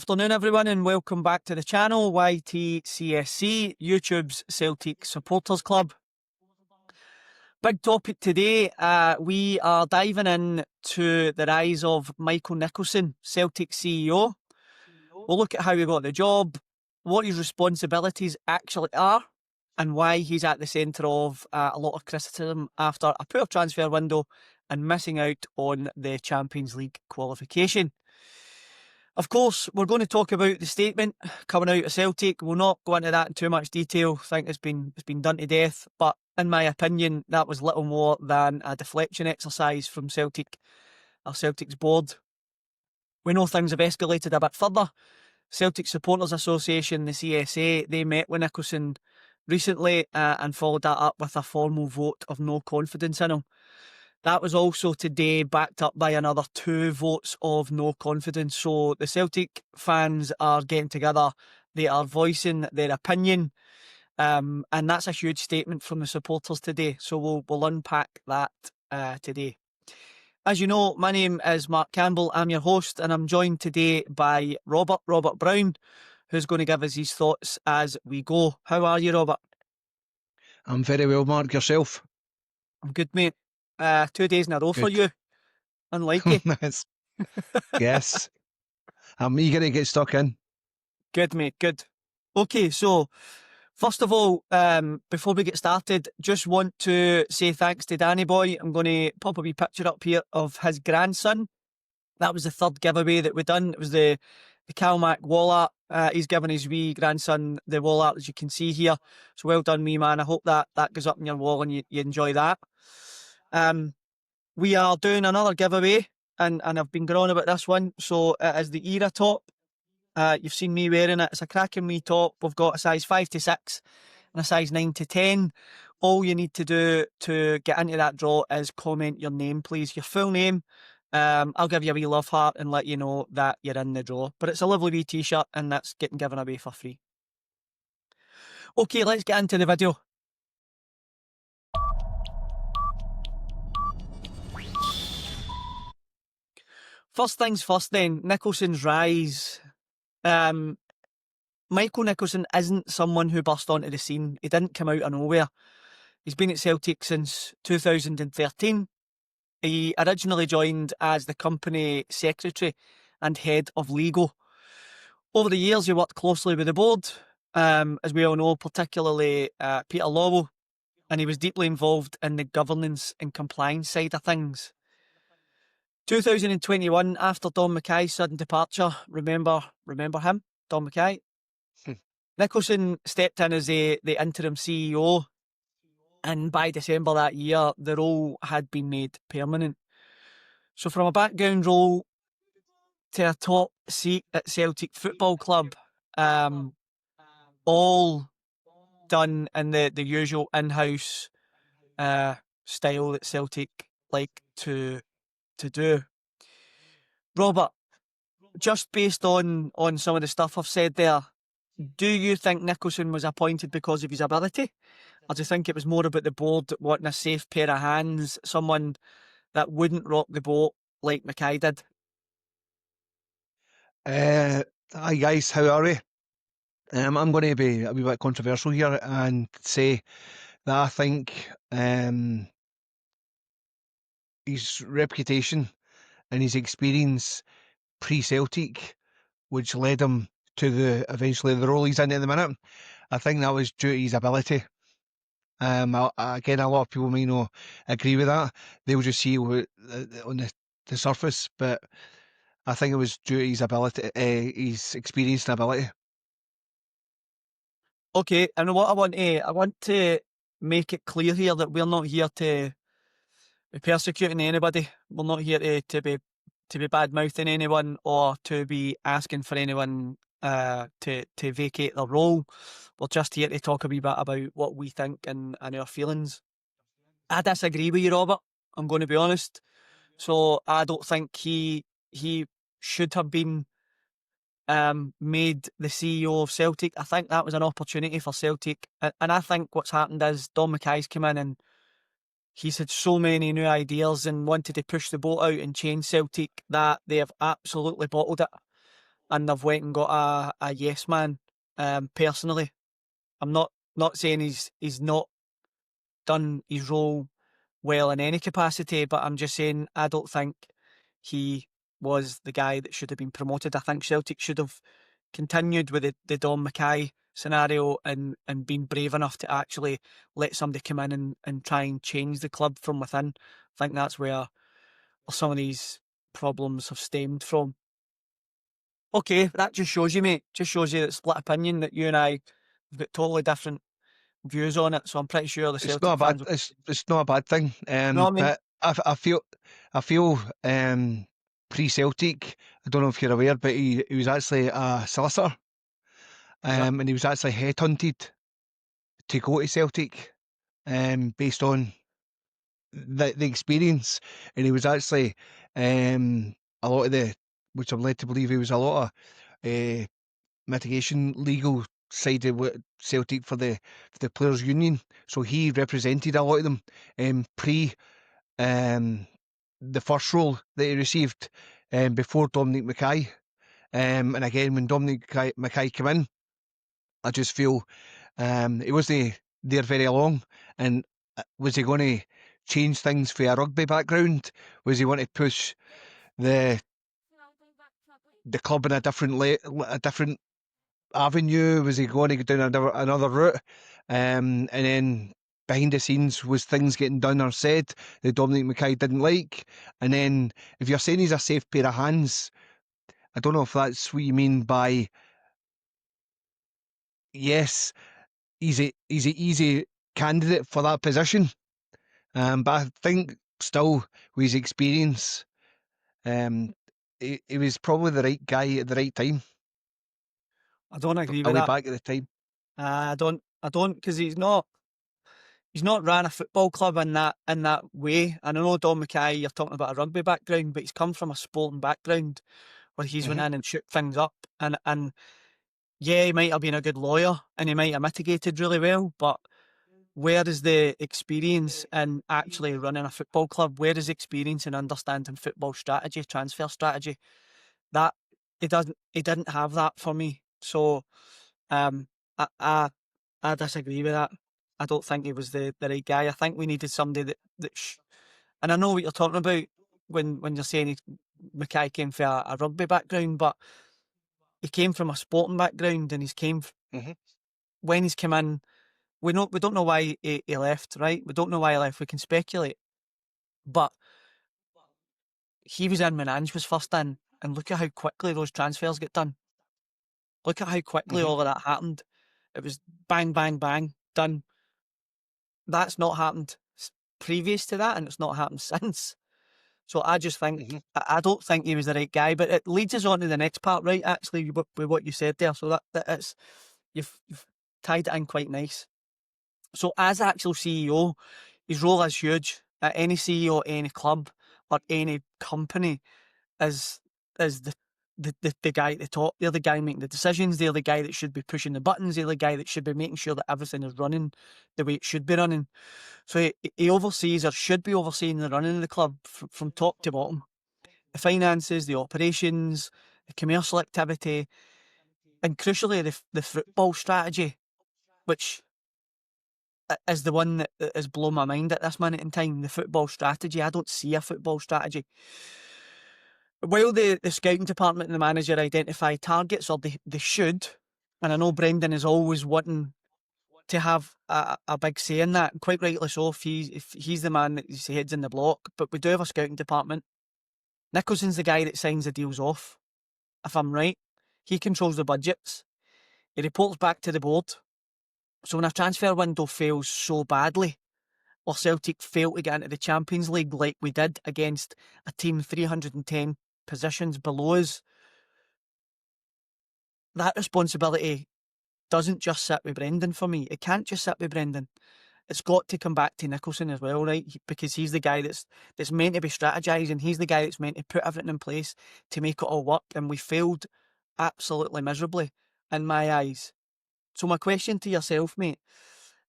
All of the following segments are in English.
afternoon, everyone, and welcome back to the channel, YTCSC, YouTube's Celtic Supporters Club. Big topic today, we are diving into the rise of Michael Nicholson, Celtic CEO. We'll look at how he got the job, what his responsibilities actually are, and why he's at the centre of a lot of criticism after a poor transfer window and missing out on the Champions League qualification. Of course, we're going to talk about the statement coming out of Celtic. We'll not go into that in too much detail. I think it's been done to death. But in my opinion, that was little more than a deflection exercise from Celtic, or Celtic's board. We know things have escalated a bit further. Celtic Supporters Association, the CSA, they met with Nicholson recently and followed that up with a formal vote of no confidence in him. That was also today backed up by another 2 votes of no confidence. So the Celtic fans are getting together. They are voicing their opinion. And that's a huge statement from the supporters today. So we'll unpack that today. As you know, my name is Mark Campbell. I'm your host, and I'm joined today by Robert Brown, who's going to give us his thoughts as we go. How are you, Robert? I'm very well, Mark. Yourself? I'm good, mate. 2 days in a row for you. Unlikely. Yes. I'm eager to get stuck in. Good, mate. Good. Okay, so first of all, before we get started, just want to say thanks to Danny Boy. I'm going to pop a wee picture up here of his grandson. That was the 3rd giveaway that we done. It was the Calmac wallet. He's given his wee grandson the wallet, as you can see here. So well done, me man. I hope that goes up in your wall and you enjoy that. We are doing another giveaway, and I've been going on about this one. So it is the Era top. You've seen me wearing it. It's a cracking wee top. We've got a size 5 to 6 and a size 9 to 10. All you need to do to get into that draw is comment your name, please. Your full name. I'll give you a wee love heart and let you know that you're in the draw. But it's a lovely wee t-shirt, and that's getting given away for free. Okay, let's get into the video. First things first then, Nicholson's rise. Michael Nicholson isn't someone who burst onto the scene. He didn't come out of nowhere. He's been at Celtic since 2013. He originally joined as the company secretary and head of legal. Over the years, he worked closely with the board, as we all know, particularly Peter Lawwell, and he was deeply involved in the governance and compliance side of things. 2021, after Don Mackay's sudden departure, remember him, Don Mackay? Nicholson stepped in as the interim CEO, and by December that year, the role had been made permanent. So from a background role to a top seat at Celtic Football Club, all done in the usual in-house style that Celtic like to do. Robert, just based on some of the stuff I've said there, do you think Nicholson was appointed because of his ability? Or do you think it was more about the board wanting a safe pair of hands, someone that wouldn't rock the boat like Mackay did? Hi guys, how are we? I'm going to be a wee bit controversial here and say that I think his reputation and his experience pre-Celtic, which led him to eventually the role he's in at the minute, I think that was due to his ability. Again, a lot of people may not agree with that. They'll just see it on the surface, but I think it was due to his ability, his experience and ability. Okay, and what I want to make it clear here that we're not here to be persecuting anybody. We're not here to be bad mouthing anyone or to be asking for anyone to vacate their role. We're just here to talk a wee bit about what we think and our feelings. I disagree with you, Robert. I'm going to be honest. So I don't think he should have been made the CEO of Celtic. I think that was an opportunity for Celtic, and I think what's happened is Don Mackay's come in and he's had so many new ideas and wanted to push the boat out and change Celtic that they have absolutely bottled it. and they've went and got a yes man. Personally, I'm not saying he's not done his role well in any capacity, but I'm just saying I don't think he was the guy that should have been promoted. I think Celtic should have continued with the Dom Mackay scenario and been brave enough to actually let somebody come in and try and change the club from within. I think that's where some of these problems have stemmed from. Okay, that just shows you, mate. Just shows you that split opinion, that you and I have got totally different views on it. So I'm pretty sure the It's not a Celtic bad. fans, It's not a bad thing. know what I mean? But I feel pre-Celtic. I don't know if you're aware, but he was actually a solicitor, Yep. and he was actually headhunted to go to Celtic, based on the experience, and he was actually a lot of which I'm led to believe he was a lot of mitigation legal side of Celtic for the players' union. So he represented a lot of them pre the first role that he received before Dominic Mackay. And again, when Dominic Mackay came in, I just feel he wasn't there very long. And was he going to change things for a rugby background? Was he want to push the club in a different avenue? Was he going to go down another route? And then behind the scenes, was things getting done or said that Dominic Mackay didn't like? And then if you're saying he's a safe pair of hands, I don't know if that's what you mean by yes, he's a easy candidate for that position. But I think still with his experience, he was probably the right guy at the right time. I don't agree with Away that. back at the time. I don't, because he's not ran a football club in that way. And I know Dom Mackay, you're talking about a rugby background, but he's come from a sporting background where he's went Mm-hmm. in and shook things up. And yeah, he might have been a good lawyer and he might have mitigated really well, but where is the experience in actually running a football club? Where is experience in understanding football strategy, transfer strategy? That he didn't have that for me. So um I I, I disagree with that. I don't think he was the right guy. I think we needed somebody and I know what you're talking about when you're saying Mackay came from a rugby background, but he came from a sporting background, and Mm-hmm. when he's come in, we don't know why he left, right? We don't know why he left. We can speculate, but he was in when Ange was first in, and look at how quickly those transfers get done. Look at how quickly Mm-hmm. all of that happened. It was bang, bang, bang, done. That's not happened previous to that, and it's not happened since. So I just think Mm-hmm. I don't think he was the right guy. But it leads us on to the next part, right? Actually, with what you said there. So that is you've tied it in quite nice. So as actual CEO, his role is huge. Any CEO, any club or any company is the guy at the top. They're the guy making the decisions. They're the guy that should be pushing the buttons. They're the guy that should be making sure that everything is running the way it should be running. So he oversees, or should be overseeing, the running of the club from top to bottom. The finances, the operations, the commercial activity, and crucially the football strategy, which is the one that has blown my mind at this minute in time. The football strategy. I don't see a football strategy. While the scouting department and the manager identify targets, or they should, and I know Brendan is always wanting to have a big say in that, quite rightly so, if he's the man that his head's in the block, but we do have a scouting department. Nicholson's the guy that signs the deals off, if I'm right. He controls the budgets. He reports back to the board. So when a transfer window fails so badly, or Celtic fail to get into the Champions League like we did against a team 310 positions below us, that responsibility doesn't just sit with Brendan for me. It can't just sit with Brendan. It's got to come back to Nicholson as well, right? Because he's the guy that's meant to be strategising. He's the guy that's meant to put everything in place to make it all work. And we failed absolutely miserably, in my eyes. So my question to yourself, mate,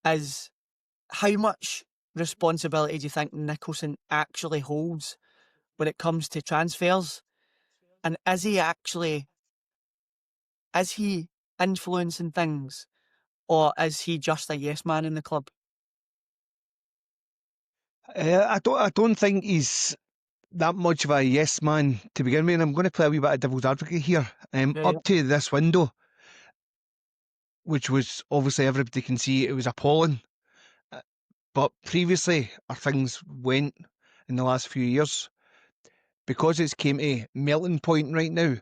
is how much responsibility do you think Nicholson actually holds when it comes to transfers? And is he actually Is he influencing things, or is he just a yes man in the club? I don't think he's that much of a yes man to begin with, and I'm going to play a wee bit of devil's advocate here. Yeah, Up to this window, which was obviously everybody can see it was appalling, but previously our things went in the last few years. Because it's came to melting point right now,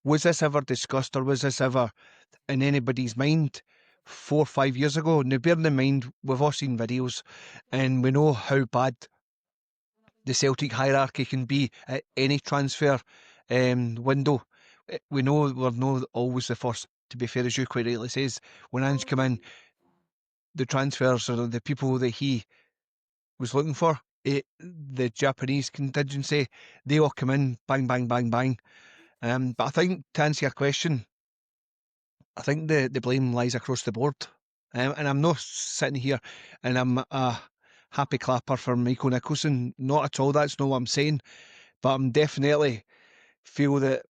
was this ever discussed or was this ever in anybody's mind 4 or 5 years ago? Now, bearing in mind, we've all seen videos and we know how bad the Celtic hierarchy can be at any transfer window. We know we're not always the first, to be fair, as you quite rightly says. When Ange come in, the transfers or the people that he was looking for, the Japanese contingency, they all come in, bang, bang, bang, bang. But I think, to answer your question, I think the blame lies across the board. And I'm not sitting here and I'm a happy clapper for Michael Nicholson. Not at all, that's not what I'm saying. But I'm definitely feel that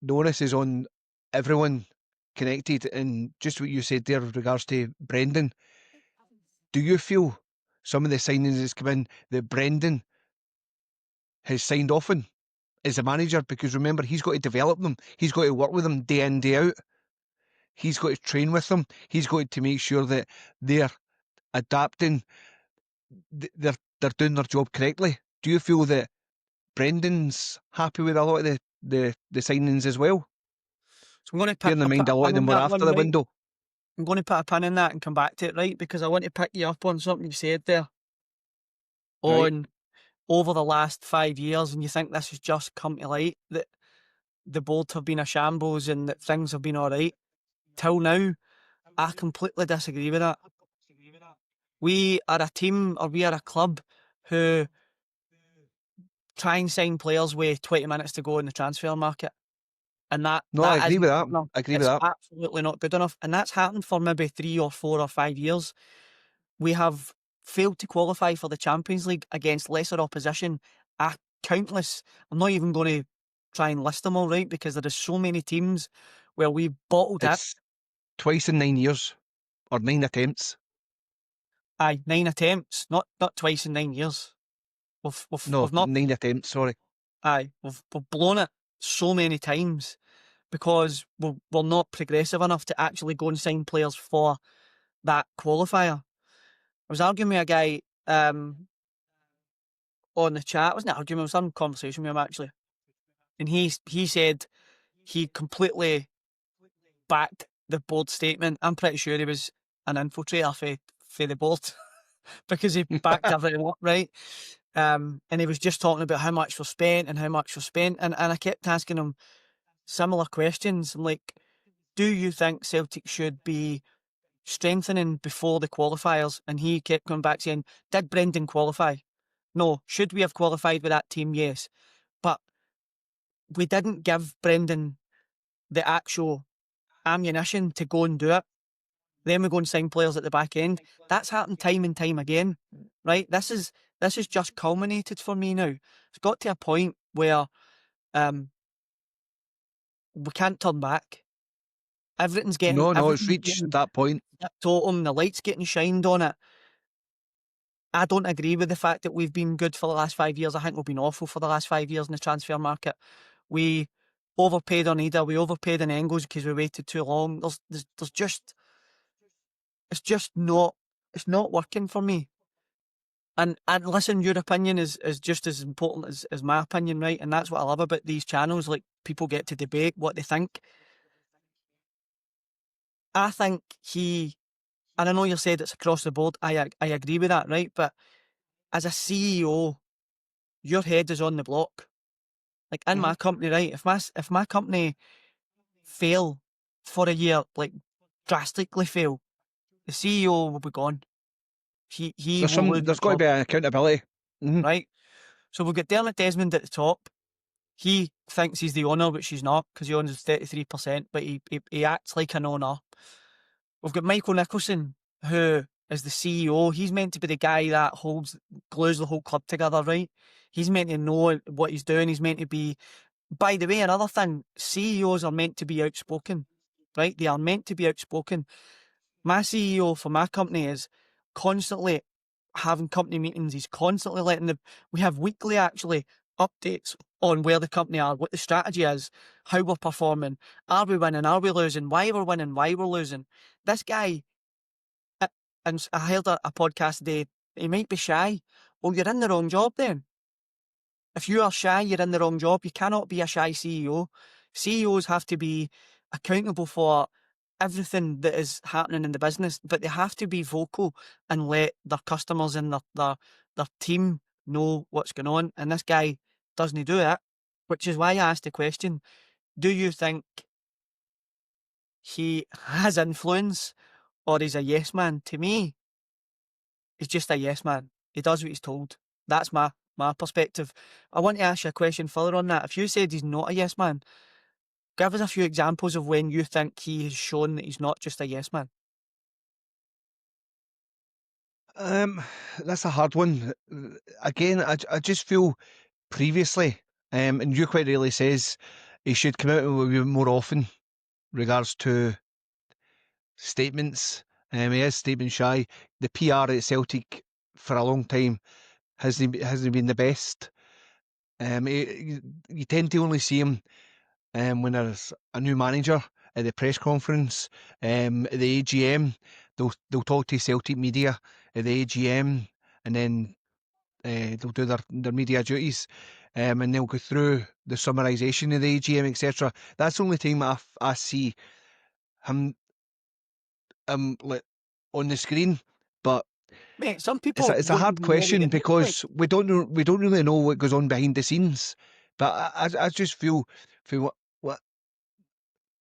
the onus is on everyone connected. And just what you said there with regards to Brendan, do you feel some of the signings that's come in that Brendan has signed off on as a manager? Because remember, he's got to develop them. He's got to work with them day in, day out. He's got to train with them. He's got to make sure that they're adapting, they're doing their job correctly. Do you feel that Brendan's happy with a lot of the signings as well? so I'm going to Bearing in put mind a a lot of pin them in were that after one, the right? window. I'm going to put a pin in that and come back to it, right? Because I want to pick you up on something you said there Right. on over the last 5 years, and you think this has just come to light that the board have been a shambles and that things have been all right. Till now, I completely disagree with that. We are a team, or we are a club who try and sign players with 20 minutes to go in the transfer market. And that No, I that agree isn't with that. good enough. I agree with It's that. absolutely not good enough. And that's happened for maybe 3 or 4 or 5 years. We have failed to qualify for the Champions League against lesser opposition. Countless. I'm not even going to try and list them all, right, because there is so many teams where we bottled it. It's twice in 9 years, or 9 attempts. Aye, 9 attempts, not twice in 9 years. No, We've not. 9 attempts, sorry. Aye, we've blown it so many times because we're not progressive enough to actually go and sign players for that qualifier. I was arguing with a guy on the chat. I wasn't arguing, I was having a conversation with him actually. And he said he completely backed the board statement. I'm pretty sure he was an infiltrator for the board because he backed everything up, right? And he was just talking about how much was spent and how much was spent. And I kept asking him similar questions. I'm like, do you think Celtic should be strengthening before the qualifiers? And he kept coming back saying, did Brendan qualify? No. Should we have qualified with that team? Yes. But we didn't give Brendan the actual ammunition to go and do it. Then we go and sign players at the back end. That's happened time and time again, right? This is just culminated for me now. It's got to a point where we can't turn back. Everything's No, it's everything's reached getting that point. totem. The light's getting shined on it. I don't agree with the fact that we've been good for the last 5 years. I think we've been awful for the last 5 years in the transfer market. We overpaid on Ida. We overpaid on Engels because we waited too long. There's just, it's not working for me. And listen, your opinion is just as important as my opinion, right? And that's what I love about these channels. Like, people get to debate what they think. I think and I know you said it's across the board. I agree with that, right? But as a CEO, your head is on the block. Like in my company, right? If my company fail for a year, like drastically fail, the CEO will be gone. He will lose There's his got to job, be an accountability. right? So we've got Dermot Desmond at the top. He thinks he's the owner, but she's not, because he owns 33%, but he acts like an owner. We've got Michael Nicholson, who is the CEO. He's meant to be the guy that glues the whole club together, right? He's meant to know what he's doing. He's meant to be By the way, another thing, CEOs are meant to be outspoken, right? They are meant to be outspoken. My CEO for my company is constantly having company meetings. He's constantly we have weekly actually updates on where the company are, what the strategy is, how we're performing, are we winning, are we losing, why we're winning, why we're losing. This guy, and I heard a podcast today, he might be shy. Well, you're in the wrong job then. If you are shy, you're in the wrong job. You cannot be a shy CEO. CEOs have to be accountable for everything that is happening in the business, but they have to be vocal and let their customers and their team know what's going on. And this guy doesn't do it, which is why I asked the question, do you think he has influence or he's a yes man? To me, he's just a yes man. He does what he's told. That's my perspective. I want to ask you a question further on that. If you said he's not a yes man, give us a few examples of when you think he has shown that he's not just a yes man. That's a hard one. Again, I just feel previously, and you quite rightly says he should come out a wee bit more often regards to statements. He is statement shy. The PR at Celtic for a long time hasn't been the best. You tend to only see him when there's a new manager at the press conference, at the AGM. They'll talk to Celtic media at the AGM, and then they'll do their media duties, and they'll go through the summarisation of the AGM, etc. That's the only time I see him like on the screen. But Mate, some people it's a won't hard even know what question it looks like. because we don't really know what goes on behind the scenes. But I just feel what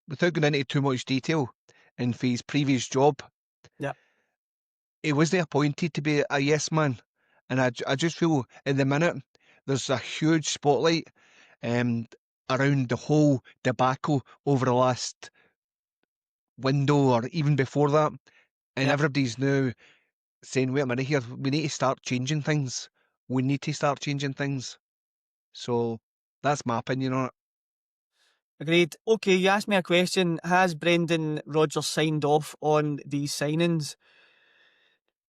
without going into too much detail, and for his previous job, Yeah. he wasn't appointed to be a yes man. And I just feel at the minute there's a huge spotlight around the whole debacle over the last window or even before that. And Yeah. everybody's now saying, wait a minute here, we need to start changing things. We need to start changing things. So that's my opinion on it. Agreed. Okay, you asked me a question. Has Brendan Rodgers signed off on these signings?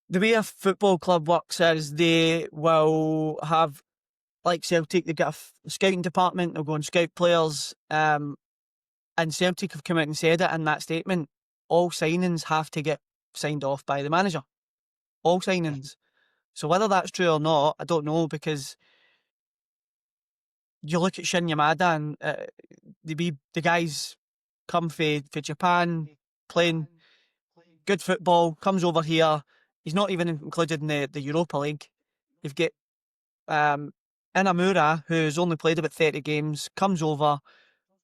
The way a football club works is they will have, like Celtic, they've got a scouting department, they'll go and scout players. And Celtic have come out and said it in that statement. All signings have to get signed off by the manager. All signings. So whether that's true or not, I don't know, because you look at Shin Yamada and the guys come for Japan, playing good football, comes over here. He's not even included in the Europa League. You've got Inamura, who's only played about 30 games, comes over.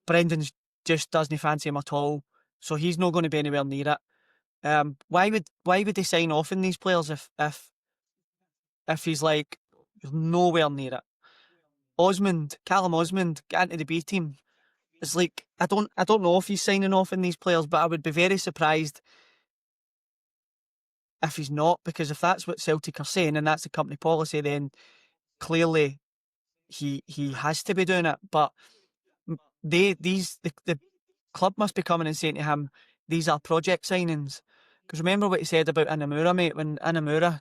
Brendan's just doesn't fancy him at all, so he's not going to be anywhere near it. Why would they sign off in these players if he's like nowhere near it? Callum Osmond, get into the B team. It's like I don't know if he's signing off in these players, but I would be very surprised if he's not, because if that's what Celtic are saying and that's the company policy, then clearly he has to be doing it. But the club must be coming and saying to him, these are project signings. Because remember what he said about Inamura, mate. When Inamura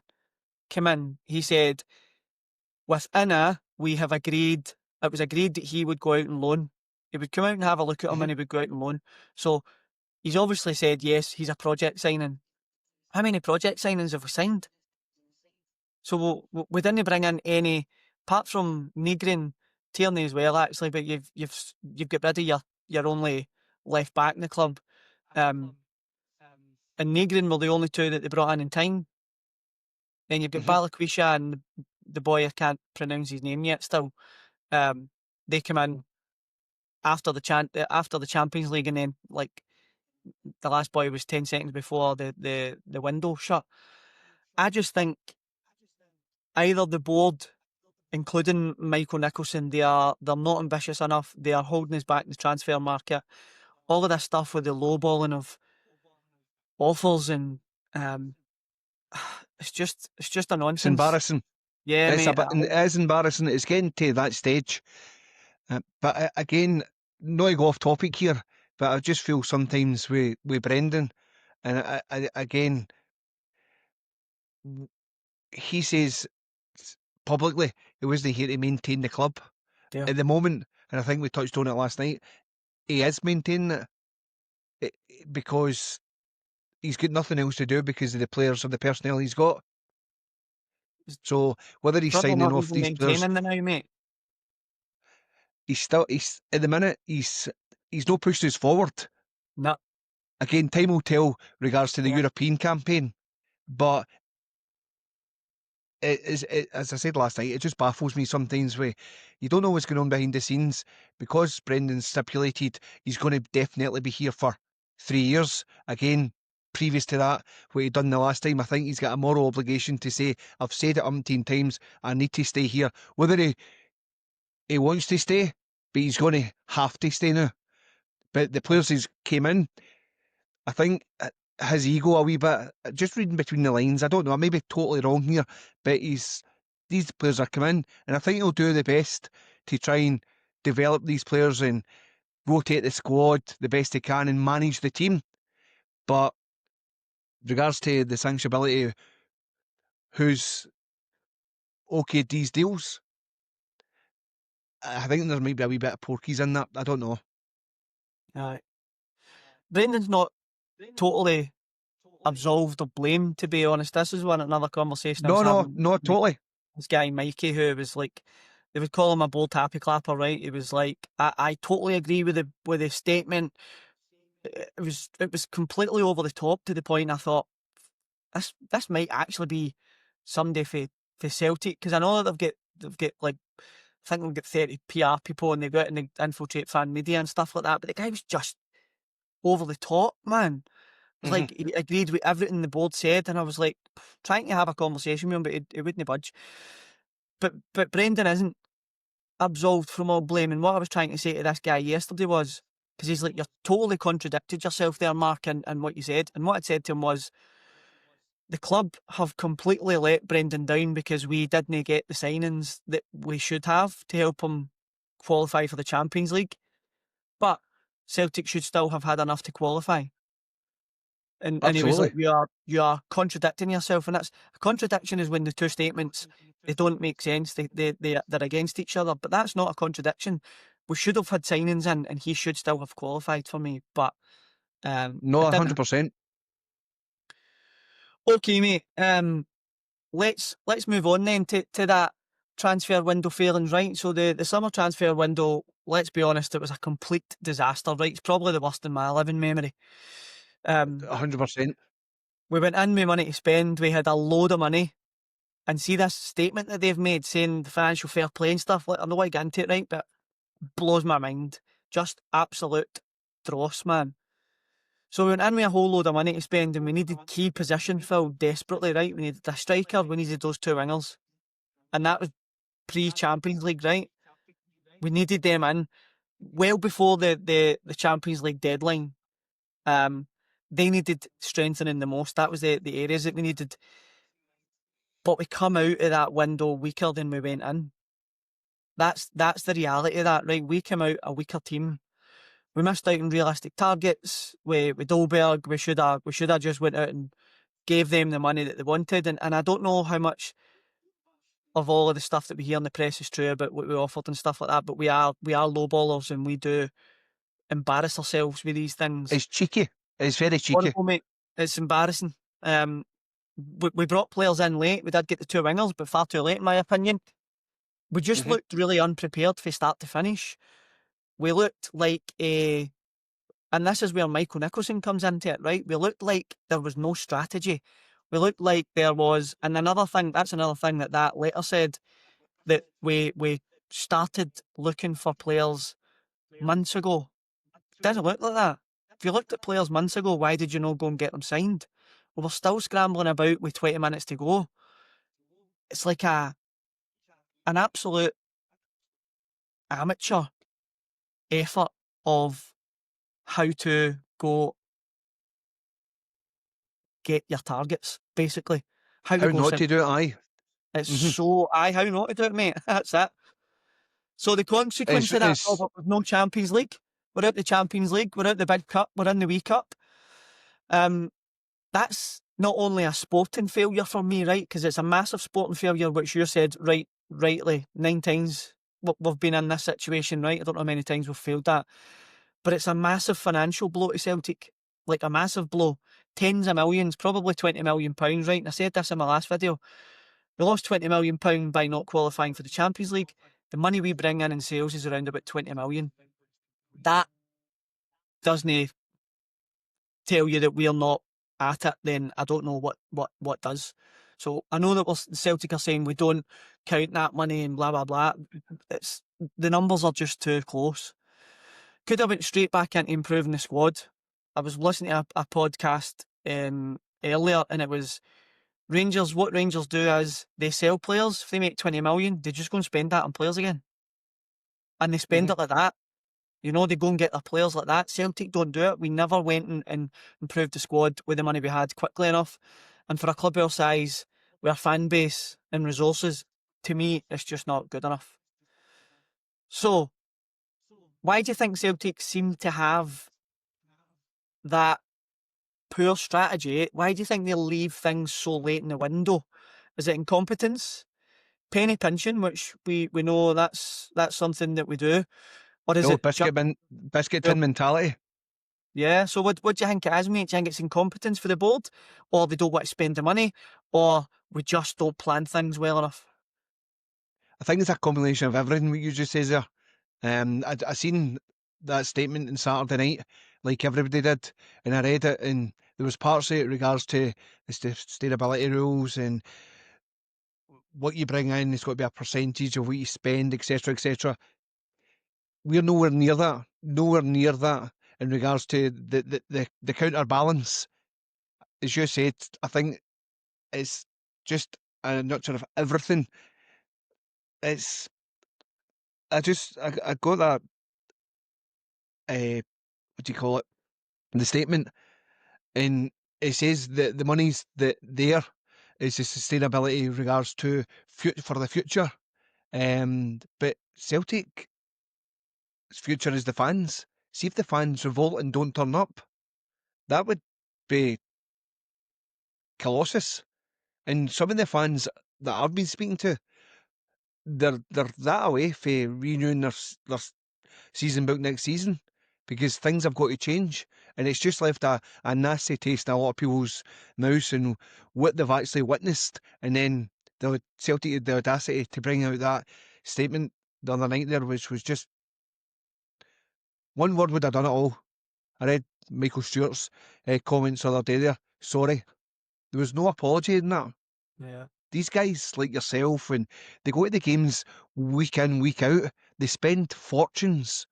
came in, he said, with Inna, we have agreed, it was agreed that he would go out and loan. He would come out and have a look at him and he would go out and loan. So he's obviously said, yes, he's a project signing. How many project signings have we signed? So we didn't bring in any, apart from Negrin, Tierney as well, actually, but you've got rid of your only left back in the club. And Negrin were the only two that they brought in time. Then you've got Balikwisha and the boy, I can't pronounce his name yet still. They come in after the Champions League, and then like the last boy was 10 seconds before the window shut. I just think either the board, including Michael Nicholson, they're not ambitious enough. They are holding us back in the transfer market. All of this stuff with the lowballing of offers and it's just a It's nonsense. embarrassing. Yeah, It's mate. it is embarrassing. It's getting to that stage But again, not to go off topic here, but I just feel sometimes with Brendan, and again, he says publicly he wasn't here to maintain the club. Yeah. At the moment, and I think we touched on it last night, he is maintaining it because he's got nothing else to do because of the players or the personnel he's got. So whether he's Probably signing not off even these players, maintaining the now, mate. he's at the minute he's not pushed us forward. No. Again, time will tell regards to the Yeah. European campaign, but as I said last night, it just baffles me sometimes where you don't know what's going on behind the scenes because Brendan's stipulated he's going to definitely be here for 3 years. Again, previous to that, what he done the last time, I think he's got a moral obligation to say, I've said it umpteen times, I need to stay here. Whether he wants to stay, but he's going to have to stay now. But the players he's came in, I think his ego a wee bit, just reading between the lines, I don't know, I may be totally wrong here, but these players are coming in, and I think he'll do the best to try and develop these players and rotate the squad the best he can and manage the team. But regards to the sanctionability, who's okayed these deals, I think there might be a wee bit of porkies in that. I don't know. Brendan's not totally absolved of blame, to be honest. This is another conversation I was No, having no, with totally. this guy Mikey, who was like, they would call him a bold happy clapper, right? He was like, I totally agree with the statement. It was completely over the top to the point I thought this might actually be somebody for Celtic, because I know that they've got like, I think they've got 30 PR people and they go out and they infiltrate fan media and stuff like that. But the guy was just over the top, man. It was like he agreed with everything the board said, and I was like trying to have a conversation with him, but he wouldn't budge. But Brendan isn't absolved from all blame. And what I was trying to say to this guy yesterday was, because he's like, you're totally contradicted yourself there, Mark, and what you said. And what I said to him was, the club have completely let Brendan down because we didn't get the signings that we should have to help him qualify for the Champions League. But Celtic should still have had enough to qualify. And he was like, Absolutely. you are contradicting yourself. And that's a contradiction, is when the two statements, they don't make sense. They're against each other. But that's not a contradiction. We should have had signings in, and he should still have qualified for me. But No, it didn't. 100%. Okay, mate. Let's move on then to that transfer window failings, right? So the summer transfer window, let's be honest, it was a complete disaster, right? It's probably the worst in my living memory. 100%. We went in with money to spend. We had a load of money. And see this statement that they've made saying the financial fair play and stuff, like, I'm not going to get into it, right? But it blows my mind. Just absolute dross, man. So we went in with a whole load of money to spend, and we needed key position filled desperately, right? We needed a striker, we needed those two wingers. And that was pre-Champions League, right? We needed them in well before the Champions League deadline. They needed strengthening the most. That was the areas that we needed. But we come out of that window weaker than we went in. That's the reality of that, right? We came out a weaker team. We missed out on realistic targets. With Dolberg, we should have just went out and gave them the money that they wanted. And I don't know how much of all of the stuff that we hear in the press is true about what we offered and stuff like that. But we are low ballers, and we do embarrass ourselves with these things. It's cheeky. It's very cheeky. Horrible, mate. It's embarrassing. We brought players in late. We did get the two wingers, but far too late, in my opinion. We just looked really unprepared from start to finish. We looked like and this is where Michael Nicholson comes into it, right? We looked like there was no strategy. We looked like there was, and that's another thing that letter said, that we started looking for players months ago. It doesn't look like that. If you looked at players months ago, why did you not go and get them signed? Well, we're still scrambling about with 20 minutes to go. It's like an absolute amateur effort of how to go get your targets, basically. How to How go not to do it, aye. It's so how not to do it, mate. That's it. So the consequence of that, Robert, was no Champions League. We're out the Champions League. We're out the Big Cup. We're in the Wee Cup. That's not only a sporting failure for me, right? Because it's a massive sporting failure, which you said rightly 9 times we've been in this situation, right? I don't know how many times we've failed that. But it's a massive financial blow to Celtic. Like a massive blow. Tens of millions, probably £20 million, right? And I said this in my last video. We lost £20 million by not qualifying for the Champions League. The money we bring in sales is around about 20 million. That doesn't tell you that we're not at it, then I don't know what does. So I know that Celtic are saying we don't count that money and blah, blah, blah. The numbers are just too close. Could have went straight back into improving the squad. I was listening to a podcast earlier, and it was Rangers. What Rangers do is they sell players. If they make 20 million, they just go and spend that on players again. And they spend it like that. You know, they go and get their players like that. Celtic don't do it. We never went and improved the squad with the money we had quickly enough. And for a club our size, with our fan base and resources, to me, it's just not good enough. So, why do you think Celtic seem to have that poor strategy? Why do you think they leave things so late in the window? Is it incompetence? Penny pinching, which we know that's something that we do? Or is it biscuit tin mentality? Yeah, so what do you think it is, mate? Do you think it's incompetence for the board? Or they don't want to spend the money? Or we just don't plan things well enough? I think it's a combination of everything what you just says there. I seen that statement on Saturday night, like everybody did, and I read it, and there was parts of it in regards to the sustainability rules and what you bring in, it's got to be a percentage of what you spend, etc., etc. We're nowhere near that in regards to the counterbalance. As you said, I think it's just a nurture of everything. I got that, what do you call it, the statement, and it says that the money's that there is the sustainability in regards to for the future. But Celtic's future is the fans. See if the fans revolt and don't turn up, that would be colossus. And some of the fans that I've been speaking to, they're that away for renewing their season book next season because things have got to change, and it's just left a nasty taste in a lot of people's mouths and what they've actually witnessed. And then the Celtic had the audacity to bring out that statement the other night there, which was just one word would have done it all. I read Michael Stewart's comments the other day there. Sorry. There was no apology in that. Yeah. These guys like yourself, when they go to the games week in, week out, they spend fortunes,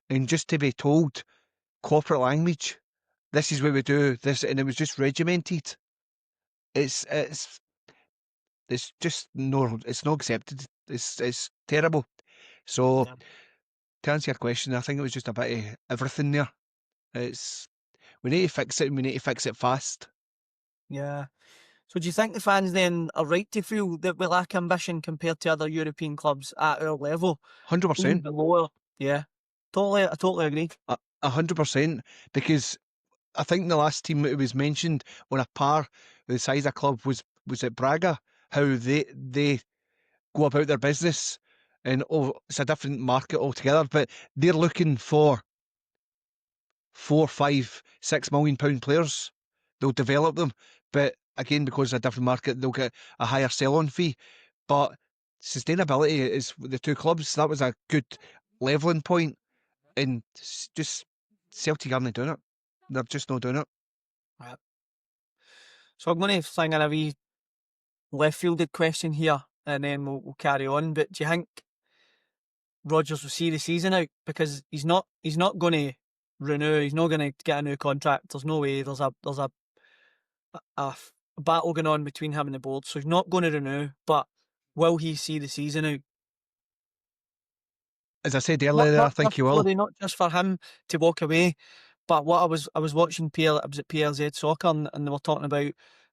and just to be told corporate language, this is what we do, this, and it was just regimented. It's just no, it's not accepted. It's terrible. So to answer your question, I think it was just a bit of everything there. We need to fix it, and we need to fix it fast. Yeah. So do you think the fans then are right to feel that we lack ambition compared to other European clubs at our level? 100%. Lower. Yeah. I totally agree. 100%, because I think the last team that was mentioned on a par with the size of club was at Braga, how they go about their business, and it's a different market altogether, but they're looking for £4, £5, £6 million players. They'll develop them, but again, because it's a different market, they'll get a higher sell-on fee. But sustainability is the two clubs. That was a good levelling point, and just Celtic aren't doing it. They're just not doing it. Right. So I'm going to sling in a wee left-fielded question here, and then we'll carry on. But do you think Rodgers will see the season out? Because he's not going to renew. He's not going to get a new contract. There's no way. There's a battle going on between him and the board, so he's not going to renew. But will he see the season out? As I said earlier, I think he will. Not just for him to walk away, but what I was watching I was at PLZ Soccer, and they were talking about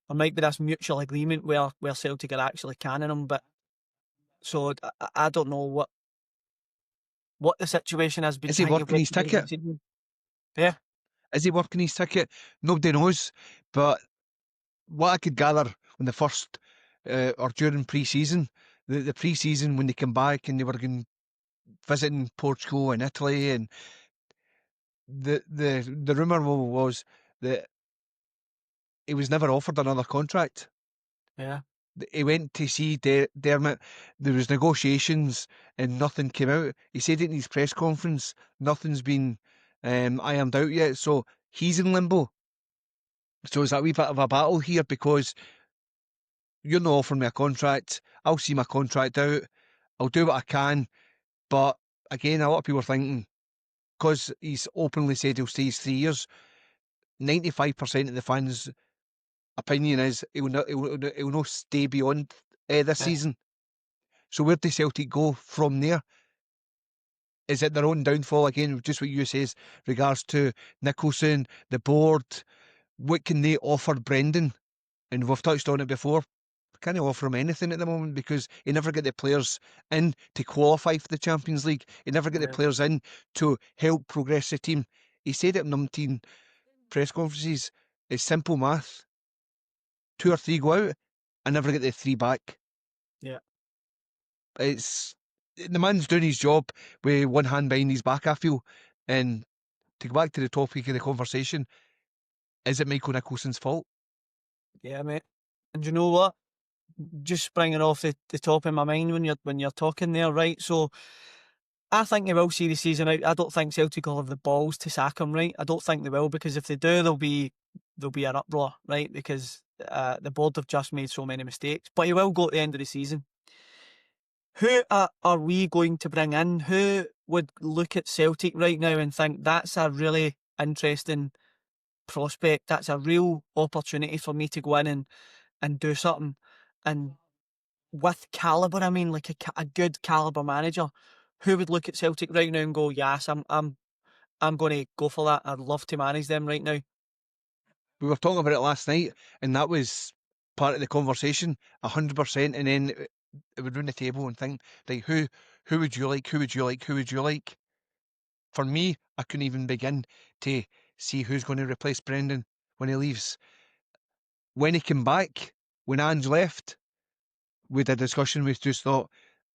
there might be this mutual agreement where Celtic are actually canning him. But so I don't know what the situation has been Is he trying to working get his to the beginning of ticket? the season. Yeah, Is he working his ticket? Nobody knows. But what I could gather when the first or during pre-season, the pre-season when they came back and they were going visiting Portugal and Italy, and the rumour was that he was never offered another contract. yeah, He went to see Dermot. There was negotiations and nothing came out. He said it in his press conference. Nothing's been ironed out yet. So he's in limbo. So it's a wee bit of a battle here because you're not offering me a contract. I'll see my contract out. I'll do what I can. But again, a lot of people are thinking, because he's openly said he'll stay his 3 years, 95% of the fans' opinion is he'll not stay beyond this yeah, season. So where does Celtic go from there? Is it their own downfall again? Just what you says regards to Nicholson, the board. What can they offer Brendan? And we've touched on it before. Can't offer him anything at the moment because he never get the players in to qualify for the Champions League. He never get the yeah, players in to help progress the team. He said it in umpteen press conferences. It's simple math. 2 or 3 go out, I never get the 3 back. yeah. It's the man's doing his job with one hand behind his back, I feel. And to go back to the topic of the conversation, is it Michael Nicholson's fault? Yeah, mate. And you know what? Just springing off the top of my mind when you're talking there, right? So I think they will see the season out. I don't think Celtic will have the balls to sack him, right? I don't think they will, because if they do, there'll be an uproar, right? Because the board have just made so many mistakes. But he will go at the end of the season. Who are we going to bring in? Who would look at Celtic right now and think that's a really interesting prospect? That's a real opportunity for me to go in and do something. And with calibre, I mean, like a good calibre manager, who would look at Celtic right now and go, yes, I'm going to go for that. I'd love to manage them right now. We were talking about it last night, and that was part of the conversation, 100%. And then it would run the table and think, like, who would you like? Who would you like? Who would you like? For me, I couldn't even begin to see who's going to replace Brendan when he leaves. When he came back, when Ange left, we had a discussion. We just thought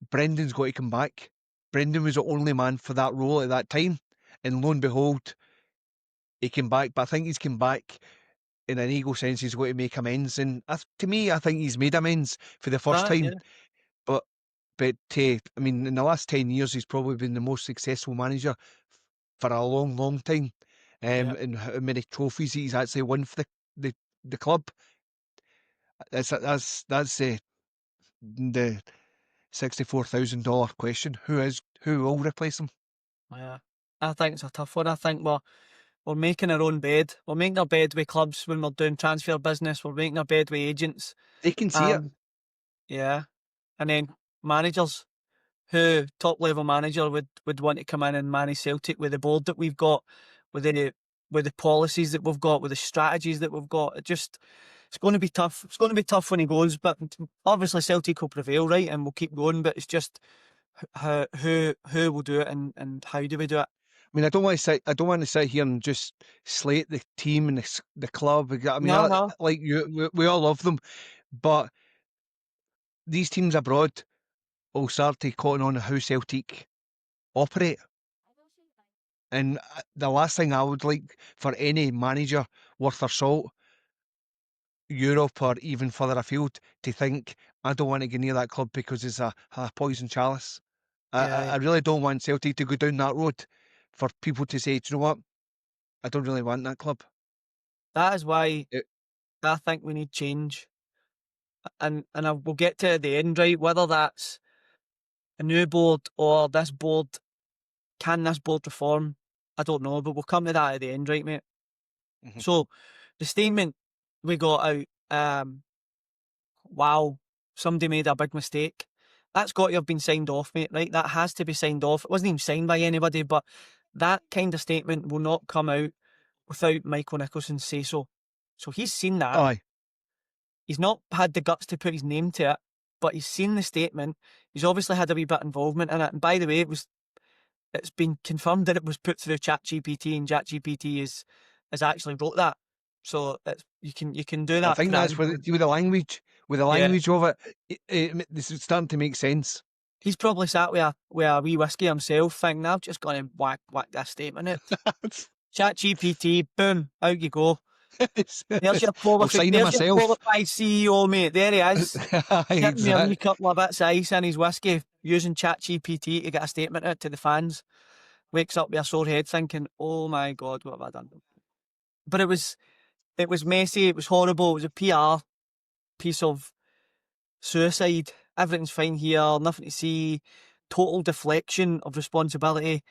Brendan's got to come back. Brendan was the only man for that role at that time, and lo and behold, he came back. But I think he's come back in an ego sense. He's got to make amends, and to me, I think he's made amends for the first That, time. yeah, But I mean, in the last 10 years, he's probably been the most successful manager for a long, long time. yeah, And how many trophies he's actually won for the club. That's the $64,000 question. Who will replace him? yeah. I think it's a tough one. I think we're making our own bed. We're making our bed with clubs when we're doing transfer business. We're making our bed with agents. They can see it. And yeah, and then managers. Who top level manager would want to come in and manage Celtic with the board that we've got, with the policies that we've got, with the strategies that we've got? It's going to be tough. It's going to be tough when he goes, but obviously Celtic will prevail, right? And we'll keep going. But it's just who will do it and how do we do it? I mean, I don't want to sit here and just slate the team and the club. I mean, No, no, like you, we all love them, but these teams abroad will start to cotton on how Celtic operate. And the last thing I would like for any manager worth their salt, Europe or even further afield, to think, I don't want to get near that club because it's a poison chalice. yeah, I really don't want Celtic to go down that road for people to say, do you know what? I don't really want that club. that is why It, I think we need change, and we'll get to the end, right? Whether that's a new board or this board, can this board reform? I don't know, but we'll come to that at the end, right, mate? Mhm. So the statement we got out, wow, somebody made a big mistake. That's got to have been signed off, mate, right? That has to be signed off. It wasn't even signed by anybody, but that kind of statement will not come out without Michael Nicholson say so. So he's seen that. Aye. He's not had the guts to put his name to it, but he's seen the statement. He's obviously had a wee bit of involvement in it. And by the way, it's been confirmed that it was put through ChatGPT, and ChatGPT is actually wrote that. So you can do that. I think that's with the language of it. This is starting to make sense. He's probably sat with a wee whiskey himself, thinking, "I've just got to whack that statement out." ChatGPT, boom, out you go. There's your I'll sign it myself. qualified CEO, mate. There he is. Sitting with a wee Exactly. couple of bits of ice in his whiskey, using ChatGPT to get a statement out to the fans. Wakes up with a sore head thinking, "Oh my God, what have I done?" But it was messy, it was horrible, it was a PR piece of suicide. Everything's fine here, nothing to see, total deflection of responsibility.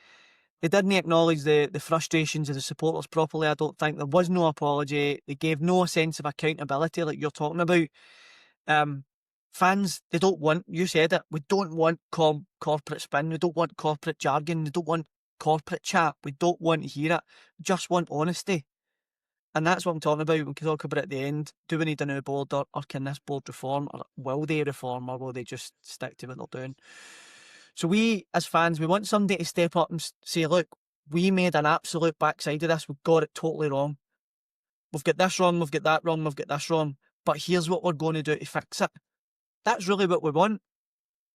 They didn't acknowledge the frustrations of the supporters properly, I don't think. There was no apology. They gave no sense of accountability like you're talking about. Fans, they don't want, you said it, we don't want corporate spin, we don't want corporate jargon, we don't want corporate chat, we don't want to hear it, we just want honesty. And that's what I'm talking about. We can talk about it at the end. Do we need a new board, or can this board reform, or will they reform, or will they just stick to what they're doing? So we, as fans, we want somebody to step up and say, look, we made an absolute backside of this. We got it totally wrong. We've got this wrong, we've got that wrong, we've got this wrong. But here's what we're going to do to fix it. That's really what we want.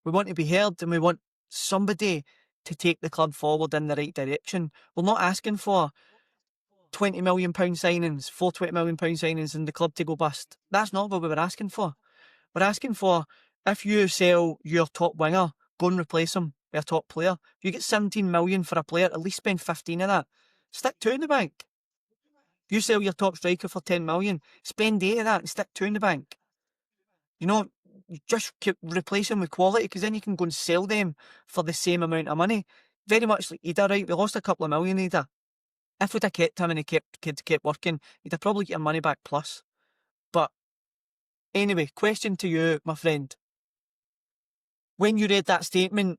We want to be heard, and we want somebody to take the club forward in the right direction. We're not asking for £20 million signings, £420 million signings, and the club to go bust. That's not what we were asking for. We're asking for, if you sell your top winger, go and replace him with a top player. If you get 17 million for a player, at least spend 15 of that. Stick 2 in the bank. If you sell your top striker for 10 million, spend 8 of that and stick 2 in the bank. You know, you just replace them with quality, because then you can go and sell them for the same amount of money. Very much like Ida, right? We lost a couple of million, Ida. If we'd have kept him and he kept working, he'd have probably get money back plus. But anyway, question to you, my friend. When you read that statement,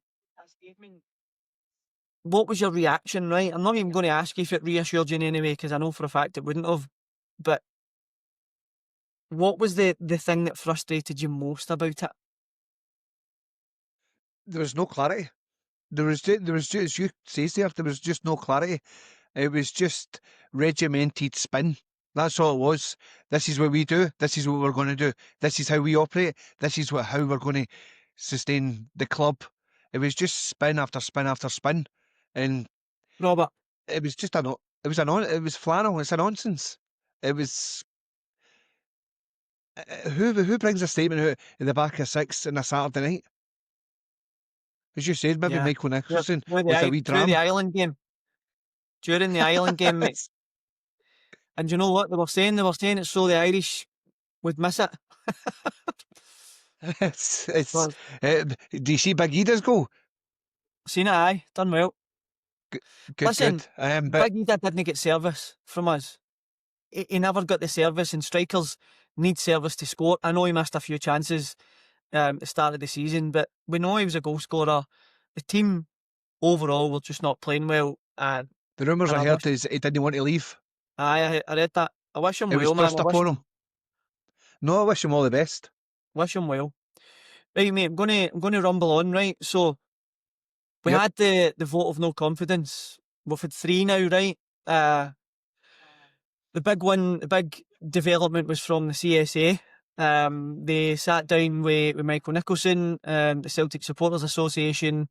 what was your reaction, right? I'm not even going to ask you if it reassured you in any way, because I know for a fact it wouldn't have. But what was the thing that frustrated you most about it? There was no clarity. There was just, as you say there was just no clarity. It was just regimented spin. That's all it was. This is what we do. This is what we're going to do. This is how we operate. This is how we're going to sustain the club. It was just spin after spin after spin, and Robert, it was just it was flannel. It's a nonsense. It was who brings a statement out in the back of 6 on a Saturday night? As you said, maybe yeah, Michael Nicholson through with a wee the dram. Ireland game, during the Ireland game, mate. And you know what they were saying? They were saying it's so the Irish would miss it. Do you see Big Ida's goal? Seen it, aye, done well. Listen, good. But Big Ida didn't get service from us. He never got the service, and strikers need service to score. I know he missed a few chances at the start of the season, but we know he was a goal scorer. The team overall were just not playing well. the rumours I heard is he didn't want to leave. Aye, I read that. I wish him It was well, man. thrust upon him. No, I wish him all the best. Wish him well. Right, mate, I'm gonna rumble on, right? So we had the vote of no confidence. We've had 3 now, right? The big development was from the CSA. They sat down with Michael Nicholson, the Celtic Supporters Association.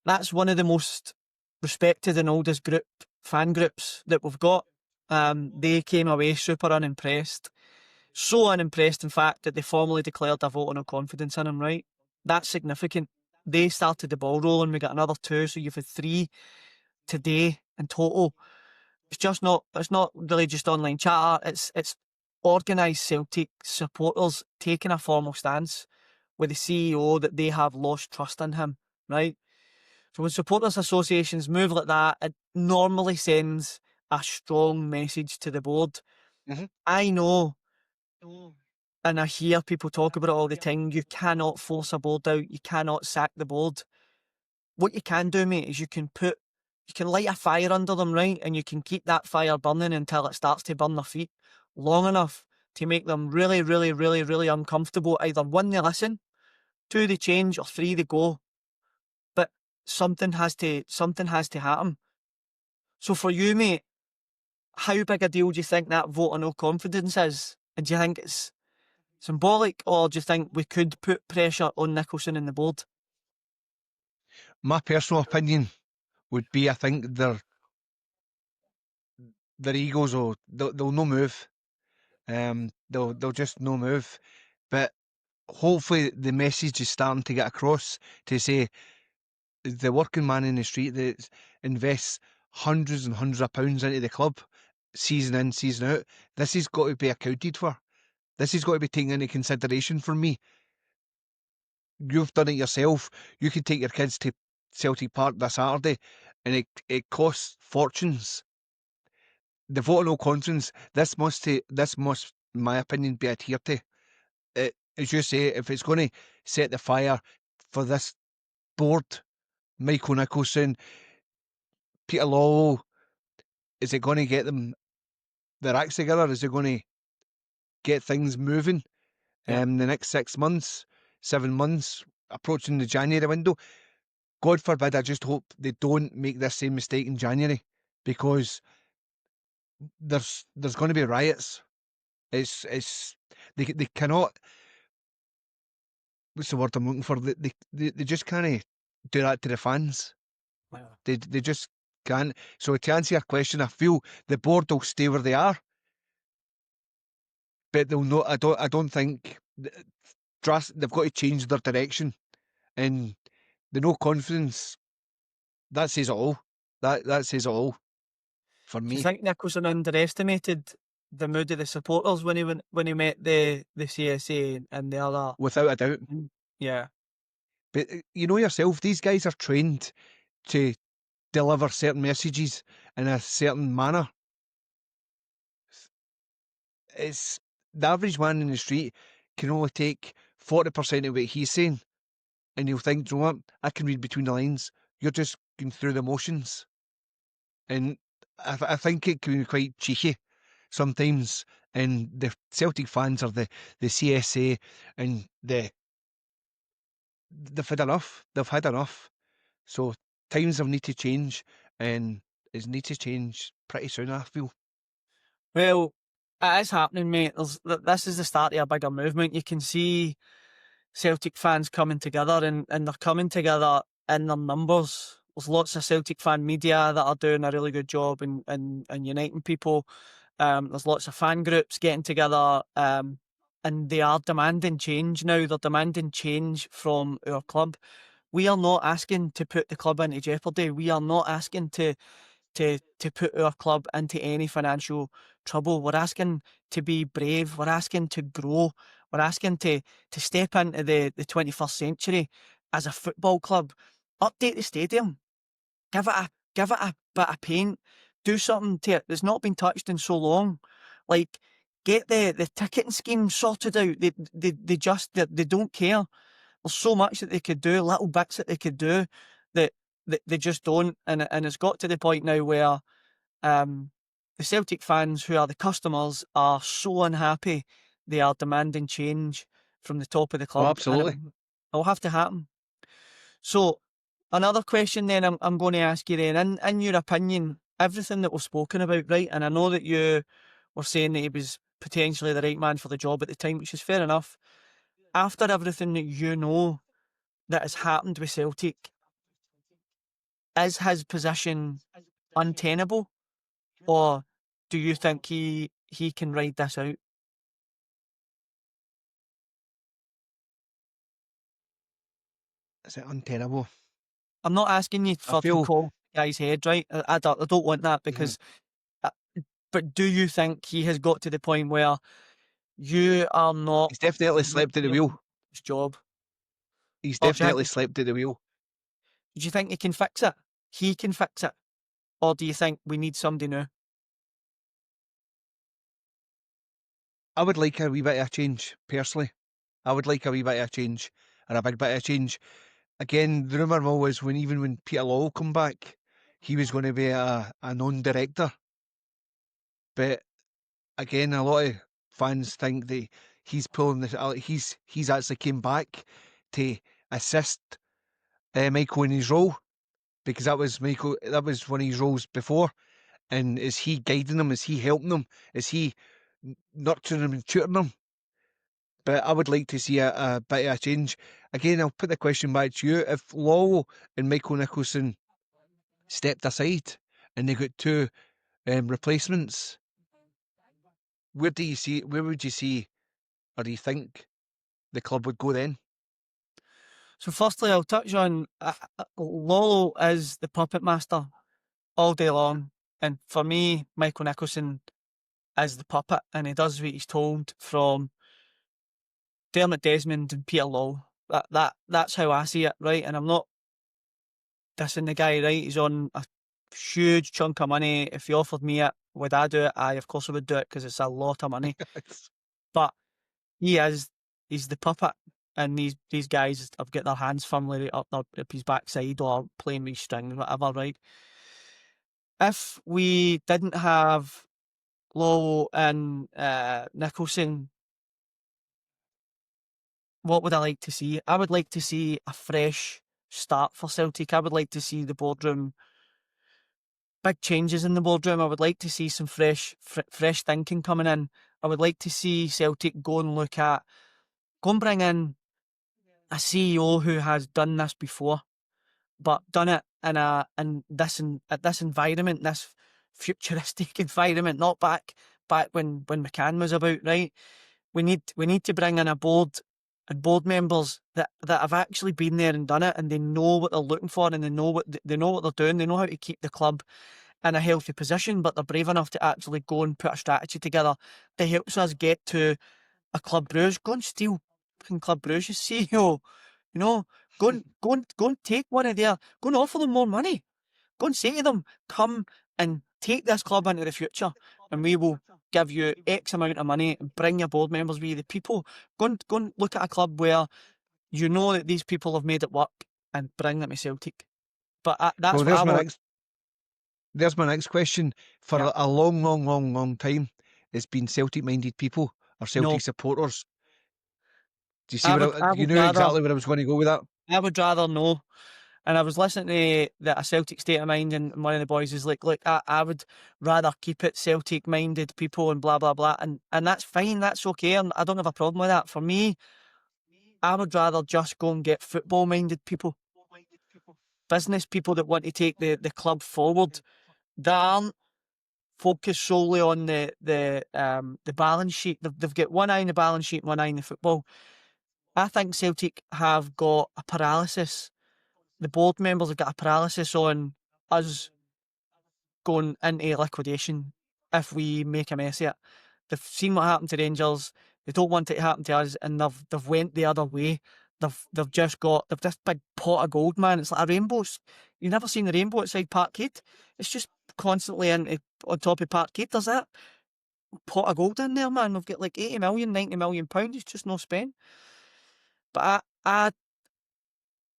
That's one of the most respected and oldest fan groups that we've got. They came away super unimpressed. So unimpressed, in fact, that they formally declared a vote of no confidence in him, right? That's significant. They started the ball rolling. We got another 2, so you've had 3 today in total. It's not really just online chatter. It's organised Celtic supporters taking a formal stance with the CEO that they have lost trust in him, right? So when supporters associations move like that, it normally sends a strong message to the board. Mm-hmm. I know, and I hear people talk about it all the time, you cannot force a board out, you cannot sack the board. What you can do, mate, is you can light a fire under them, right? And you can keep that fire burning until it starts to burn their feet long enough to make them really, really, really, really uncomfortable. Either 1, they listen, 2, they change, or 3, they go. But something has to happen. So for you, mate, how big a deal do you think that vote of no confidence is? And do you think it's symbolic, or do you think we could put pressure on Nicholson and the board? My personal opinion would be, I think their egos they'll no move. They'll just no move. But hopefully the message is starting to get across to say the working man in the street that invests hundreds and hundreds of pounds into the club, season in, season out, this has got to be accounted for. This has got to be taken into consideration for me. You've done it yourself. You could take your kids to Celtic Park this Saturday, and it costs fortunes. The vote of no confidence, this must, in my opinion, be adhered to. As you say, if it's going to set the fire for this board, Michael Nicholson, Peter Lawwell, is it going to get them their acts together? Is it going to get things moving? Yeah. The next 6 months, 7 months, approaching the January window. God forbid, I just hope they don't make this same mistake in January, because there's going to be riots. They cannot. What's the word I'm looking for? They just can't do that to the fans. They just can't. So to answer your question, I feel the board will stay where they are, but they'll not. I don't think they've got to change their direction, and the no confidence, that says it all. That says it all for Do you me. think Nicholson underestimated the mood of the supporters when he met the CSA and the other? Without a doubt. Yeah. But you know yourself, these guys are trained to deliver certain messages in a certain manner. It's the average man in the street can only take 40% of what he's saying, and he'll think, "Do you know what? I can read between the lines. You're just going through the motions." And I think it can be quite cheeky sometimes. And the Celtic fans, or the CSA, and they've had enough. They've had enough. So times have need to change, and it needs to change pretty soon, I feel. Well, it is happening, mate. This is the start of a bigger movement. You can see Celtic fans coming together, and they're coming together in their numbers. There's lots of Celtic fan media that are doing a really good job in uniting people. There's lots of fan groups getting together, and they are demanding change now. They're demanding change from our club. We are not asking to put the club into jeopardy. We are not asking to put our club into any financial trouble. We're asking to be brave. We're asking to grow. We're asking to step into the 21st century as a football club. Update the stadium. Give it a bit of paint. Do something to it that's not been touched in so long. Like, get the ticketing scheme sorted out. They don't care. There's so much that they could do, little bits that they could do that they just don't. And it's got to the point now where the Celtic fans, who are the customers, are so unhappy. They are demanding change from the top of the club. Oh, absolutely. And it'll have to happen. So another question then I'm going to ask you then, in your opinion, everything that we've spoken about, right? And I know that you were saying that he was potentially the right man for the job at the time, which is fair enough. After everything that you know that has happened with Celtic, is his position untenable, or do you think he can ride this out? Is it untenable? I'm not asking you I to feel call the guy's head, right? I don't want that, because but do you think he has got to the point where you are not he's definitely slept at the wheel. his job? He's Or do you definitely think slept at the wheel. do you think he can fix it? He can fix it? Or do you think we need somebody new? I would like a wee bit of a change, personally. I would like a wee bit of a change, or a big bit of a change. Again, the rumour mill was even when Peter Lawwell come back, he was going to be a non-director. But again, a lot of fans think that he's pulling this. He's actually came back to assist Michael in his role. because that was Michael. That was one of his roles before. And is he guiding them? Is he helping them? Is he nurturing them and tutoring them? But I would like to see a bit of a change. Again, I'll put the question back to you. If Lawwell and Michael Nicholson stepped aside and they got two replacements, where would you see, or do you think the club would go then? So firstly, I'll touch on Lolo is the puppet master all day long. And for me, Michael Nicholson is the puppet, and he does what he's told from Dermot Desmond and Peter Lawwell. That's how I see it, right? And I'm not dissing the guy, right? He's on a huge chunk of money. If he offered me it, would I do it? Aye, of course I would do it because it's a lot of money. But he's the puppet, and these guys have got their hands firmly up his backside or playing with strings, whatever, right? If we didn't have Lowe and Nicholson, what would I like to see? I would like to see a fresh start for Celtic. I would like to see the boardroom, big changes in the boardroom. I would like to see some fresh thinking coming in. I would like to see Celtic go and bring in a CEO who has done this before, but done it at this environment, this futuristic environment, not back when McCann was about, right? We need to bring in a board and board members that have actually been there and done it, and they know what they're looking for, and they know what they're doing. They know how to keep the club in a healthy position, but they're brave enough to actually go and put a strategy together that helps us get to a Club Brugge. Go and steal fucking Club Brugge's CEO. You know, go and take one of their, go and offer them more money. Go and say to them, come and take this club into the future, and we will give you X amount of money and bring your board members with you. The people, go and look at a club where you know that these people have made it work and bring them to Celtic. But Well, that's what I want. there's my next question. For Yeah. a long time, it's been Celtic-minded people or No, Celtic supporters. Do you see what I you would knew rather, exactly where I was going to go with that? no. And I was listening to a Celtic State of Mind, and one of the boys is like, look, I would rather keep it Celtic minded people and blah blah blah, and that's fine, that's okay, and I don't have a problem with that. For me, I would rather just go and get football minded people, business people that want to take the club forward, that aren't focused solely on the balance sheet. They've got one eye on the balance sheet, one eye on the football. I think Celtic have got a paralysis. The board members have got a paralysis on us going into liquidation if we make a mess of it. They've seen what happened to Rangers. They don't want it to happen to us, and they've went the other way. They've this big pot of gold, man. It's like a rainbow. You've never seen the rainbow outside Parkgate. It's just constantly on top of Parkgate. There's that pot of gold in there, man. We've got like 80 million, 90 million pounds. It's just no spent. But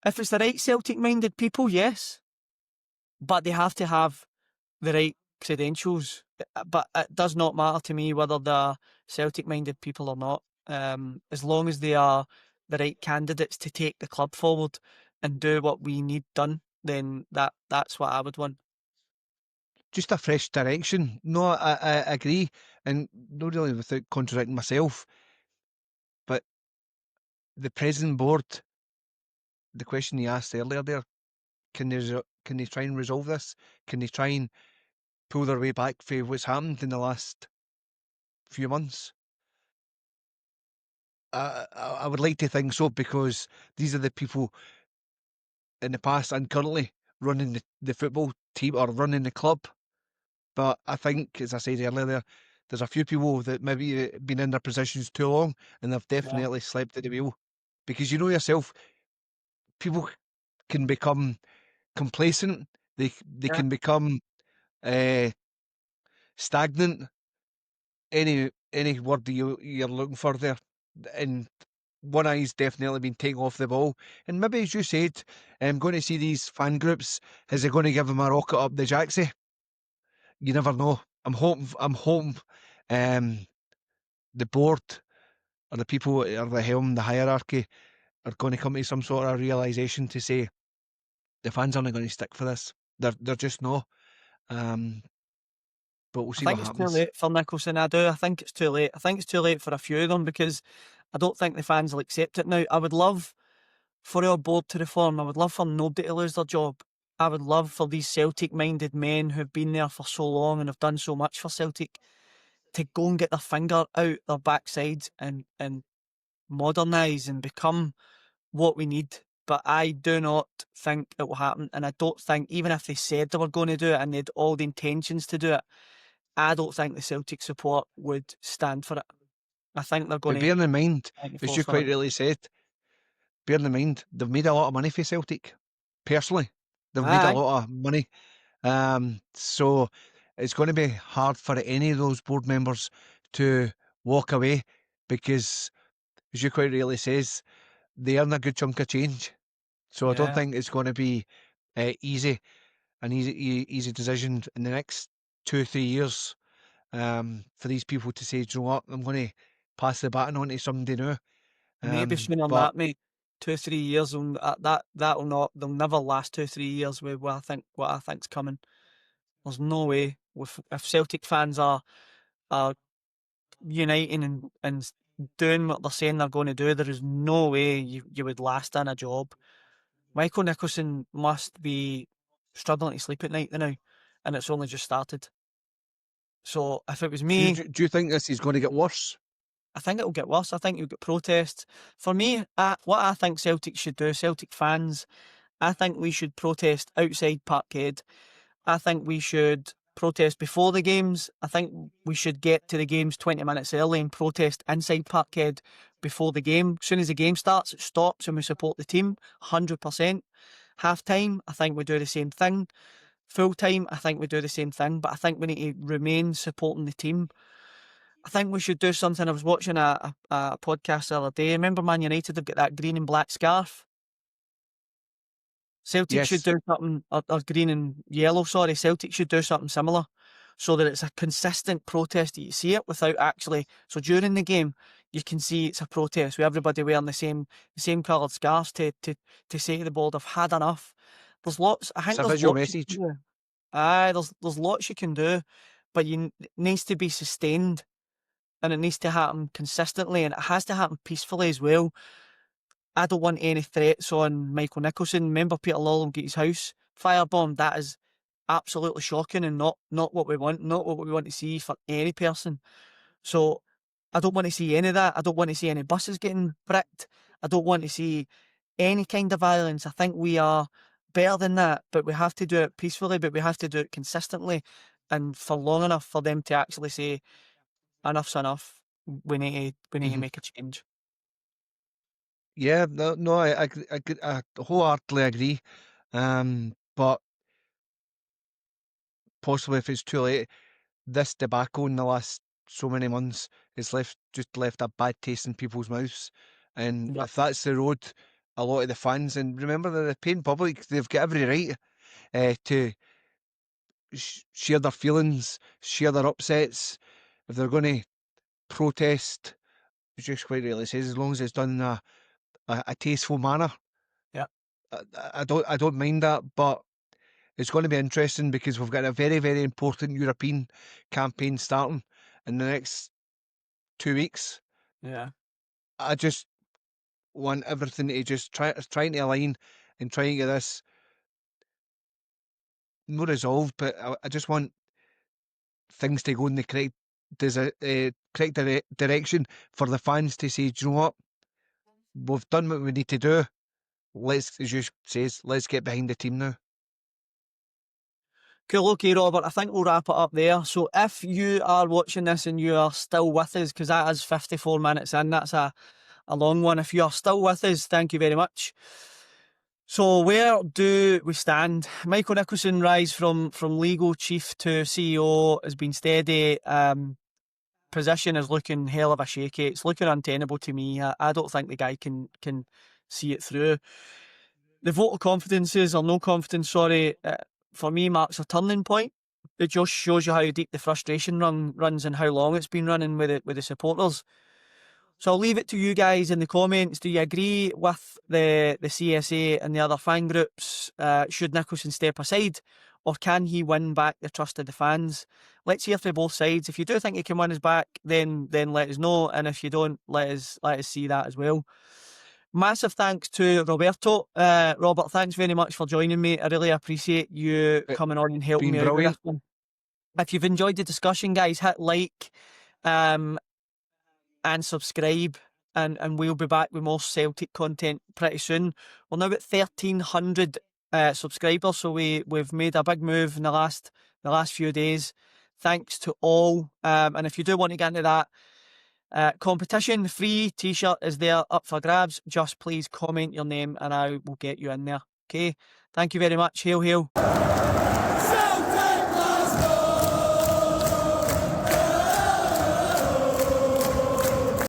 if it's the right Celtic minded people, yes. But they have to have the right credentials. But it does not matter to me whether they're Celtic minded people or not. As long as they are the right candidates to take the club forward and do what we need done, then that's what I would want. Just a fresh direction. No, I agree, and not really without contradicting myself. But the present board, the question you asked earlier there, can they try and resolve this? Can they try and pull their way back for what's happened in the last few months? I would like to think so, because these are the people in the past and currently running the football team or running the club. But I think, as I said earlier, there's a few people that maybe been in their positions too long, and they've Yeah. definitely slept at the wheel. Because you know yourself, people can become complacent. They Yeah. can become uh, stagnant. Any word that you're looking for there, and one eye's definitely been taken off the ball. And maybe, as you said, I'm going to see these fan groups. Is it going to give them a rocket up the jacksie? You never know. I'm hoping the board or the people at the helm, the hierarchy, are going to come to some sort of realisation to say, the fans aren't going to stick for this. They're just not. But we'll I see what think it's too happens. late for Nicholson. I do. I think it's too late. I think it's too late for a few of them because I don't think the fans will accept it now. I would love for our board to reform. I would love for nobody to lose their job. I would love for these Celtic-minded men who've been there for so long and have done so much for Celtic to go and get their finger out their backside and modernise and become what we need. But I do not think it will happen. And I don't think, even if they said they were going to do it and they had all the intentions to do it, I don't think the Celtic support would stand for it. I think they're going But to bearing in mind, as force you for quite it. rightly said, bearing in mind they've made a lot of money for Celtic. Personally, they've made a Aye, lot of money. So it's going to be hard for any of those board members to walk away because, as you quite rightly says, they earn a good chunk of change. So I don't yeah. think it's going to be easy, an easy decision in the next 2 or 3 years for these people to say, do you know what, I'm going to pass the baton on to somebody now. Maybe sooner than But that, mate. 2 3 years that will not. They'll never last 2 3 years with what I think's coming. There's no way. If Celtic fans are uniting and doing what they're saying they're going to do, there is no way you would last in a job. Michael Nicholson must be struggling to sleep at night now, and it's only just started. So if it was me, do you think this is going to get worse? I think it'll get worse. I think you'll get protests. For me, what I think Celtic should do, Celtic fans, I think we should protest outside Parkhead. I think we should protest before the games. I think we should get to the games 20 minutes early and protest inside Parkhead before the game. As soon as the game starts, it stops and we support the team 100%. Half time, I think we do the same thing. Full time, I think we do the same thing. But I think we need to remain supporting the team. I think we should do something. I was watching a podcast the other day. Remember Man United have got that green and black scarf? Celtic should Yes. do something, or green and yellow, sorry. Celtic should do something similar so that it's a consistent protest that you see it without actually. So during the game, you can see it's a protest with everybody wearing the same coloured scarves to say to the board, I've had enough. There's lots, I It's think a there's visual lots you can message. do. Aye, there's lots you can do, but it needs to be sustained and it needs to happen consistently and it has to happen peacefully as well. I don't want any threats on Michael Nicholson. Remember Peter Lawwell get his house firebombed? That is absolutely shocking and not what we want, not what we want to see for any person. So I don't want to see any of that. I don't want to see any buses getting bricked. I don't want to see any kind of violence. I think we are better than that, but we have to do it peacefully, but we have to do it consistently and for long enough for them to actually say, enough's enough. We need to Mhm. make a change. Yeah, no, I wholeheartedly agree. But possibly if it's too late, this tobacco in the last so many months has left a bad taste in people's mouths. And Yep. if that's the road, a lot of the fans, and remember they're the paying public, they've got every right to share their feelings, share their upsets. If they're going to protest, as just quite rightly says, as long as it's done in a tasteful manner, Yep. I don't mind that. But it's going to be interesting because we've got a very, very important European campaign starting in the next 2 weeks. Yeah. I just want everything to just trying to align and trying to get this not resolved, but I just want things to go in the correct direction for the fans to say, do you know what, we've done what we need to do. Let's, as you says, let's get behind the team now. Cool, okay, Robert. I think we'll wrap it up there. So, if you are watching this and you are still with us, because that is 54 minutes in, that's a long one. If you are still with us, thank you very much. So, where do we stand? Michael Nicholson rise from legal chief to CEO has been steady. Position is looking hell of a shaky. It's looking untenable to me. I don't think the guy can see it through. The vote of confidences or no confidence, sorry, for me marks a turning point. It just shows you how deep the frustration runs and how long it's been running with the supporters. So I'll leave it to you guys in the comments. Do you agree with the CSA and the other fan groups? Should Nicholson step aside, or can he win back the trust of the fans? Let's hear from both sides. If you do think he can win us back, then let us know, and if you don't, let us see that as well. Massive thanks to Roberto. Robert, thanks very much for joining me. I really appreciate you coming on and helping me out with this one. If you've enjoyed the discussion, guys, hit like and subscribe, and we'll be back with more Celtic content pretty soon. We're now at 1,300 subscribers, so we've made a big move in the last few days. Thanks to all. And if you do want to get into that competition, free t-shirt is there up for grabs. Just please comment your name and I will get you in there. Okay, thank you very much. Hail, hail.